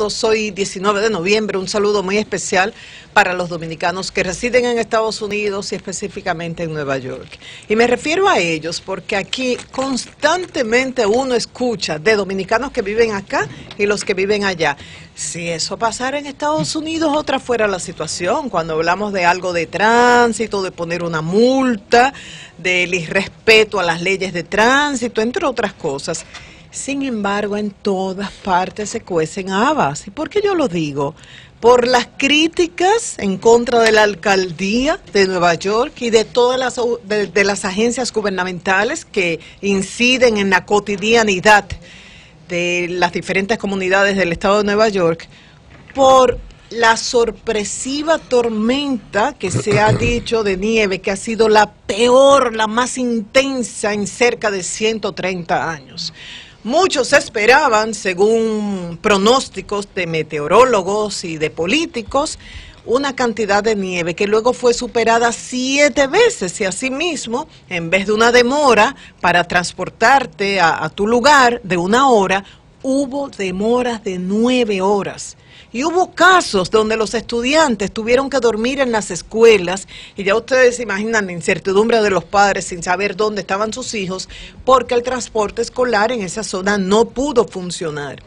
todos. Hoy 19 de noviembre, un saludo muy especial para los dominicanos que residen en Estados Unidos y específicamente en Nueva York. Y me refiero a ellos porque aquí constantemente uno escucha de dominicanos que viven acá y los que viven allá. Si eso pasara en Estados Unidos, otra fuera la situación. Cuando hablamos de algo de tránsito, de poner una multa, del irrespeto a las leyes de tránsito, entre otras cosas. Sin embargo, en todas partes se cuecen habas. ¿Y por qué yo lo digo? Por las críticas en contra de la alcaldía de Nueva York y de todas las agencias gubernamentales que inciden en la cotidianidad de las diferentes comunidades del estado de Nueva York, por la sorpresiva tormenta que se ha dicho de nieve, que ha sido la peor, la más intensa en cerca de 130 años. Muchos esperaban, según pronósticos de meteorólogos y de políticos, una cantidad de nieve que luego fue superada 7 veces y asimismo, en vez de una demora para transportarte a tu lugar de 1 hora, hubo demoras de 9 horas. Y hubo casos donde los estudiantes tuvieron que dormir en las escuelas y ya ustedes se imaginan la incertidumbre de los padres sin saber dónde estaban sus hijos porque el transporte escolar en esa zona no pudo funcionar.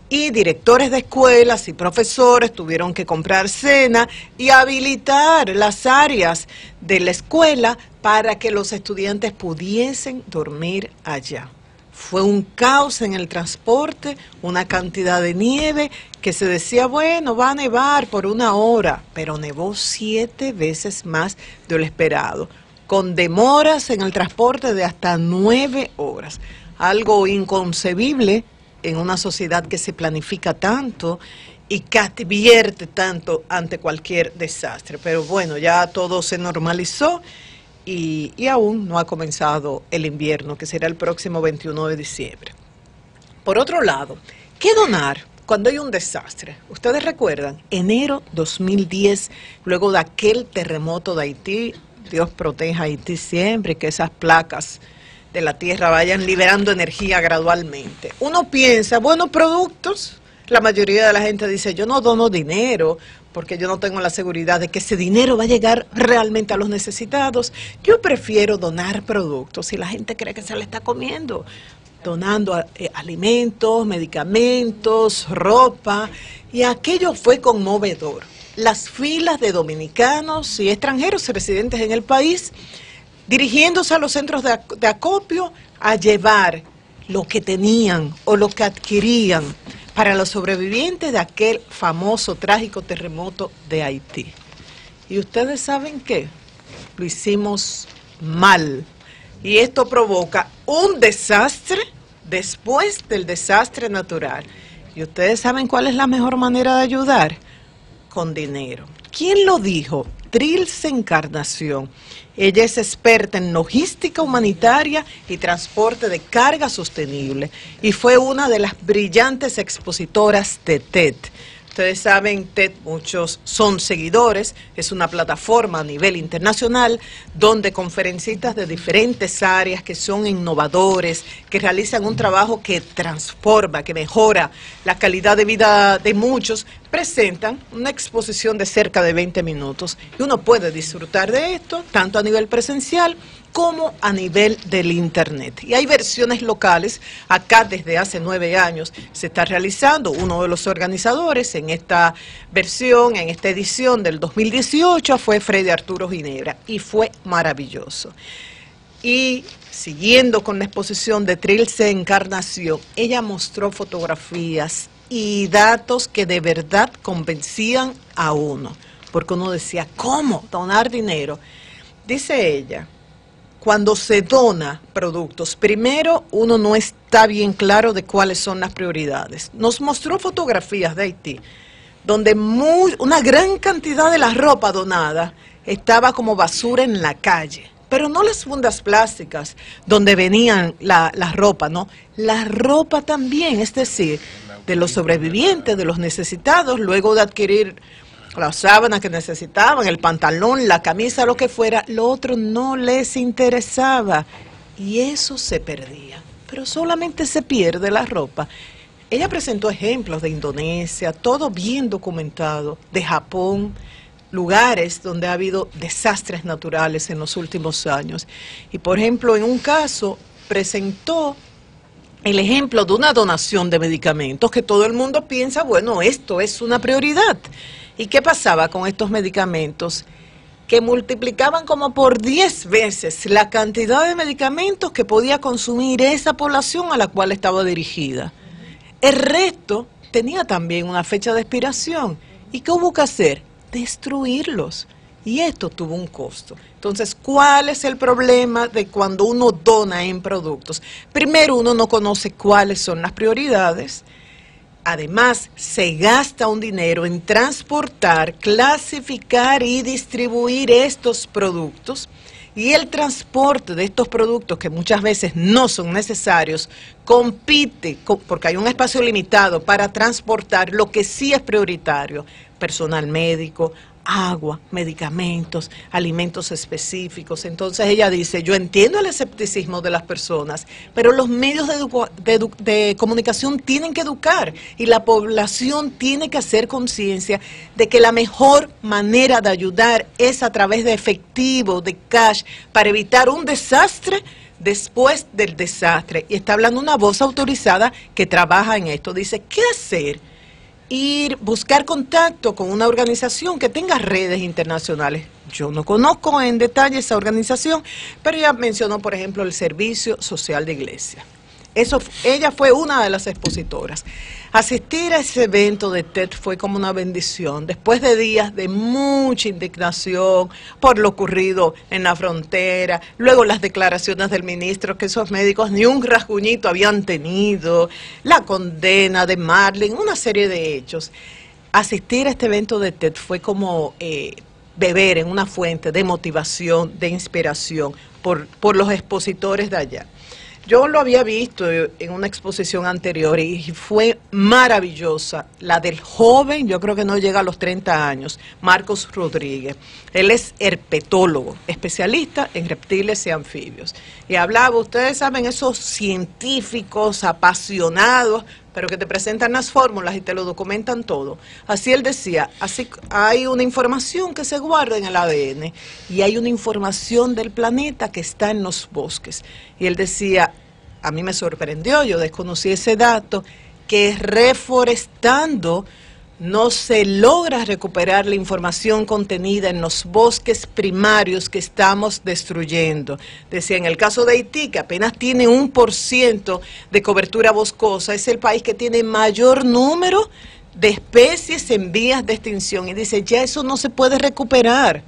Y directores de escuelas y profesores tuvieron que comprar cena y habilitar las áreas de la escuela para que los estudiantes pudiesen dormir allá. Fue un caos en el transporte, una cantidad de nieve que se decía, bueno, va a nevar por 1 hora, pero nevó 7 veces más de lo esperado, con demoras en el transporte de hasta 9 horas. Algo inconcebible en una sociedad que se planifica tanto y que advierte tanto ante cualquier desastre. Pero bueno, ya todo se normalizó. Y aún no ha comenzado el invierno, que será el próximo 21 de diciembre. Por otro lado, ¿qué donar cuando hay un desastre? Ustedes recuerdan, enero 2010, luego de aquel terremoto de Haití, Dios proteja a Haití siempre, que esas placas de la tierra vayan liberando energía gradualmente. Uno piensa, bueno, productos. La mayoría de la gente dice, yo no dono dinero porque yo no tengo la seguridad de que ese dinero va a llegar realmente a los necesitados. Yo prefiero donar productos y la gente cree que se le está comiendo, donando alimentos, medicamentos, ropa, y aquello fue conmovedor. Las filas de dominicanos y extranjeros residentes en el país dirigiéndose a los centros de acopio a llevar lo que tenían o lo que adquirían para los sobrevivientes de aquel famoso, trágico terremoto de Haití. ¿Y ustedes saben qué? Lo hicimos mal. Y esto provoca un desastre después del desastre natural. ¿Y ustedes saben cuál es la mejor manera de ayudar? Con dinero. ¿Quién lo dijo? Trilce Encarnación. Ella es experta en logística humanitaria y transporte de carga sostenible y fue una de las brillantes expositoras de TED. Ustedes saben, TED, muchos son seguidores, es una plataforma a nivel internacional donde conferencistas de diferentes áreas que son innovadores, que realizan un trabajo que transforma, que mejora la calidad de vida de muchos, presentan una exposición de cerca de 20 minutos y uno puede disfrutar de esto tanto a nivel presencial como a nivel del internet. Y hay versiones locales, acá desde hace 9 años se está realizando, uno de los organizadores en esta versión, en esta edición del 2018 fue Freddy Arturo Ginebra y fue maravilloso. Y siguiendo con la exposición de Trilce Encarnación, ella mostró fotografías y datos que de verdad convencían a uno, porque uno decía, ¿cómo donar dinero? Dice ella, cuando se dona productos, primero uno no está bien claro de cuáles son las prioridades. Nos mostró fotografías de Haití, donde una gran cantidad de la ropa donada estaba como basura en la calle. Pero no las fundas plásticas donde venían la ropa, no. La ropa también, es decir, de los sobrevivientes, de los necesitados, luego de adquirir la sábana que necesitaban, el pantalón, la camisa, lo que fuera, lo otro no les interesaba y eso se perdía. Pero solamente se pierde la ropa. ella presentó ejemplos de Indonesia, todo bien documentado, de Japón, lugares donde ha habido desastres naturales en los últimos años. Y por ejemplo, en un caso presentó el ejemplo de una donación de medicamentos que todo el mundo piensa, bueno, esto es una prioridad. ¿Y qué pasaba con estos medicamentos? Que multiplicaban como por 10 veces la cantidad de medicamentos que podía consumir esa población a la cual estaba dirigida. El resto tenía también una fecha de expiración. ¿Y qué hubo que hacer? Destruirlos. Y esto tuvo un costo. Entonces, ¿cuál es el problema de cuando uno dona en productos? Primero, uno no conoce cuáles son las prioridades. Además, se gasta un dinero en transportar, clasificar y distribuir estos productos. Y el transporte de estos productos, que muchas veces no son necesarios, compite, porque hay un espacio limitado para transportar lo que sí es prioritario: personal médico, agua, medicamentos, alimentos específicos. Entonces ella dice, yo entiendo el escepticismo de las personas, pero los medios de comunicación tienen que educar y la población tiene que hacer conciencia de que la mejor manera de ayudar es a través de efectivo, de cash, para evitar un desastre después del desastre. Y está hablando una voz autorizada que trabaja en esto. Dice, ¿qué hacer? Buscar contacto con una organización que tenga redes internacionales. Yo no conozco en detalle esa organización, pero ella mencionó, por ejemplo, el Servicio Social de Iglesia. Ella fue una de las expositoras. Asistir a ese evento de TED fue como una bendición, después de días de mucha indignación por lo ocurrido en la frontera, luego las declaraciones del ministro que esos médicos ni un rasguñito habían tenido, la condena de Marlene, una serie de hechos. Asistir a este evento de TED fue como beber en una fuente de motivación, de inspiración por los expositores de allá. Yo lo había visto en una exposición anterior y fue maravillosa, la del joven, yo creo que no llega a los 30 años, Marcos Rodríguez. Él es herpetólogo, especialista en reptiles y anfibios. Y hablaba, ustedes saben, esos científicos apasionados, pero que te presentan las fórmulas y te lo documentan todo. Así él decía, así hay una información que se guarda en el ADN y hay una información del planeta que está en los bosques. Y él decía, a mí me sorprendió, yo desconocí ese dato, que reforestando no se logra recuperar la información contenida en los bosques primarios que estamos destruyendo. Decía, en el caso de Haití, que apenas tiene 1% de cobertura boscosa, es el país que tiene mayor número de especies en vías de extinción. Y dice, ya eso no se puede recuperar,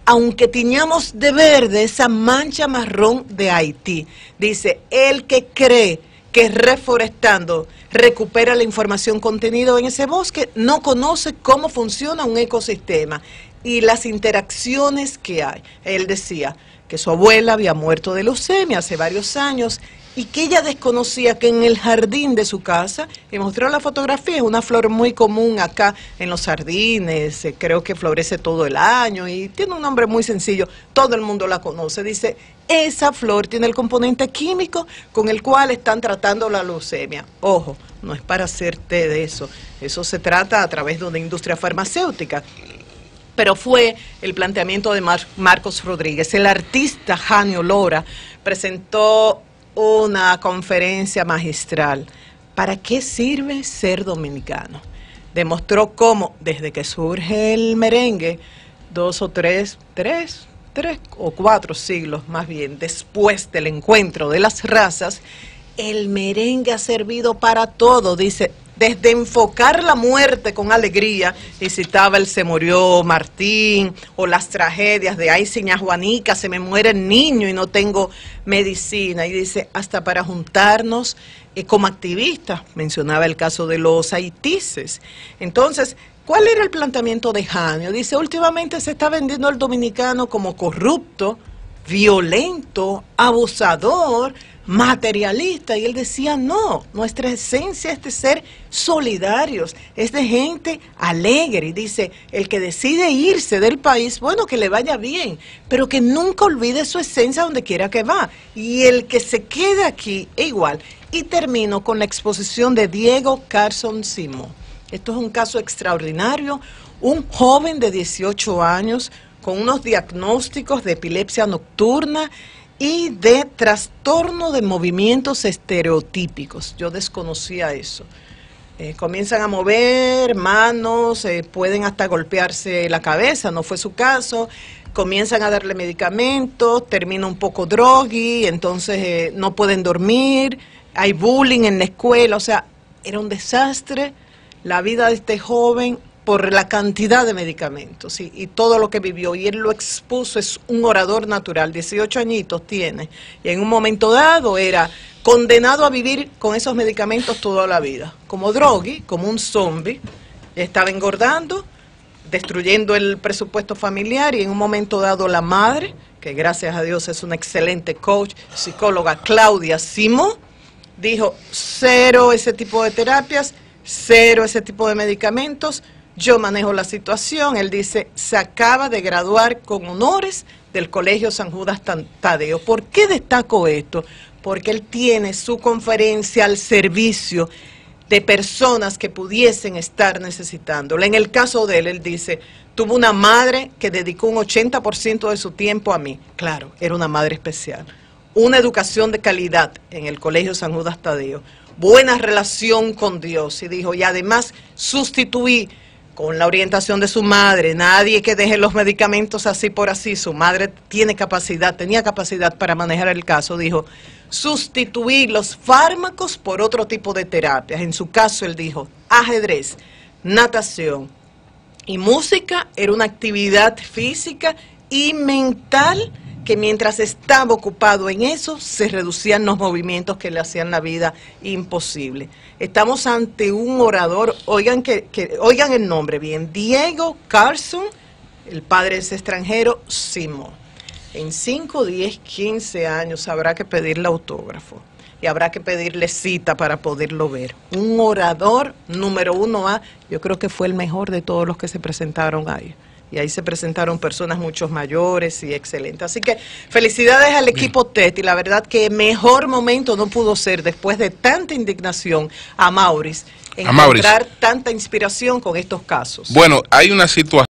aunque tiñamos de verde esa mancha marrón de Haití. Dice, el que cree que reforestando recupera la información contenida en ese bosque, no conoce cómo funciona un ecosistema y las interacciones que hay. Él decía que su abuela había muerto de leucemia hace varios años y que ella desconocía que en el jardín de su casa, y mostró la fotografía, es una flor muy común acá en los jardines, creo que florece todo el año y tiene un nombre muy sencillo, todo el mundo la conoce. Dice, esa flor tiene el componente químico con el cual están tratando la leucemia. Ojo, no es para hacer té de eso, eso se trata a través de una industria farmacéutica. Pero fue el planteamiento de Marcos Rodríguez. El artista Janio Lora presentó una conferencia magistral. ¿Para qué sirve ser dominicano? Demostró cómo, desde que surge el merengue, 2 o 3 o 4 siglos más bien, después del encuentro de las razas, el merengue ha servido para todo, dice, desde enfocar la muerte con alegría, y citaba el Se murió Martín, o las tragedias de ay, seña Juanica, se me muere el niño y no tengo medicina, y dice, hasta para juntarnos como activistas, mencionaba el caso de los haitises. Entonces, ¿cuál era el planteamiento de Janio? Dice, últimamente se está vendiendo al dominicano como corrupto, violento, abusador, materialista, y él decía, no, nuestra esencia es de ser solidarios, es de gente alegre, y dice, el que decide irse del país, bueno, que le vaya bien, pero que nunca olvide su esencia donde quiera que va, y el que se quede aquí, igual. Y termino con la exposición de Diego Carson Simón. Esto es un caso extraordinario, un joven de 18 años con unos diagnósticos de epilepsia nocturna y de trastorno de movimientos estereotípicos. Yo desconocía eso. Comienzan a mover manos, pueden hasta golpearse la cabeza, no fue su caso. Comienzan a darle medicamentos, termina un poco drogui, entonces no pueden dormir, hay bullying en la escuela, o sea, era un desastre la vida de este joven por la cantidad de medicamentos y todo lo que vivió, y él lo expuso. Es un orador natural, 18 añitos tiene, y en un momento dado era condenado a vivir con esos medicamentos toda la vida, como drogui, como un zombie, estaba engordando, destruyendo el presupuesto familiar, y en un momento dado la madre, que gracias a Dios es una excelente coach, psicóloga, Claudia Simón, dijo: cero ese tipo de terapias, cero ese tipo de medicamentos, yo manejo la situación. Él dice, se acaba de graduar con honores del Colegio San Judas Tadeo. ¿Por qué destaco esto? Porque él tiene su conferencia al servicio de personas que pudiesen estar necesitándola. En el caso de él, él dice, tuvo una madre que dedicó un 80% de su tiempo a mí. Claro, era una madre especial. Una educación de calidad en el Colegio San Judas Tadeo. Buena relación con Dios. Y dijo, y además sustituí con la orientación de su madre, nadie que deje los medicamentos así por así, su madre tenía capacidad para manejar el caso, dijo, sustituir los fármacos por otro tipo de terapias. En su caso, él dijo, ajedrez, natación y música era una actividad física y mental que mientras estaba ocupado en eso, se reducían los movimientos que le hacían la vida imposible. Estamos ante un orador, oigan el nombre bien, Diego Carson, el padre es extranjero, Simón. En 5, 10, 15 años habrá que pedirle autógrafo y habrá que pedirle cita para poderlo ver. Un orador número 1A, yo creo que fue el mejor de todos los que se presentaron ahí. Y ahí se presentaron personas mucho mayores y excelentes. Así que felicidades al equipo TET, y la verdad que mejor momento no pudo ser, después de tanta indignación, a Maurice, encontrar tanta inspiración con estos casos. Bueno, hay una situación.